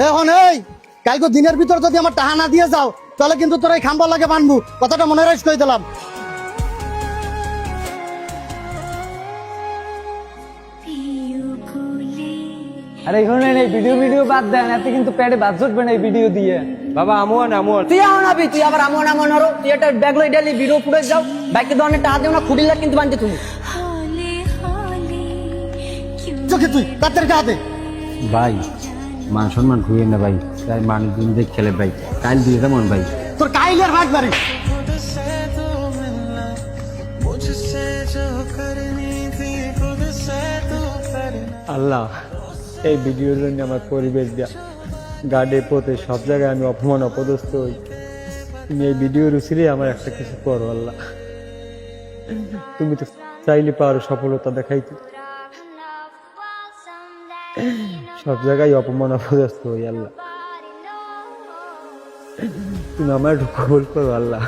এখন এই কালকে দিনের ভিতর যদি আমার টাকা না দিয়ে যাও তাহলে কিন্তু তোর এই খাম্বা লাগে বানবু, কথাটা মনে রাখ কই দিলাম। আরে এখন এই ভিডিও বাদ দেন, এতে কিন্তু পেটে বাদ জুটবে না এই ভিডিও দিয়ে। বাবা আমন তুই আও না তুই আবার আমন হরো, তুই একটা ব্যাগ লই ডেলি ভিডিও ফুটে যাও, বাইকে ধরনের টাকা দিও না, খুডিলা কিন্তু বানতে তুমি। চোখে তুই তাড়াতাড়ি টাকা দে। ভাই মান সম্মান খুঁয়ে না ভাই, তাই মানুষ দিন দেখ খেলে ভাই, কাল দিয়ে তেমন ভাই। তোর কাইলের ভাগ বাড়ি। আল্লাহ, এই ভিডিওর জন্য আমার পরিবেশ দিয়া গাড়ে পথে সব জায়গায় আমি অপমান অপদস্থ হই। তুমি এই ভিডিওর উচিরে আমার একটা কিছু করো আল্লাহ। তুমি তো চাইলে পারো সফলতা দেখাইতে, সব জায়গায় অপমান অপদস্থ হই আল্লাহ। তুমি আমার একটু কবুল করো আল্লাহ।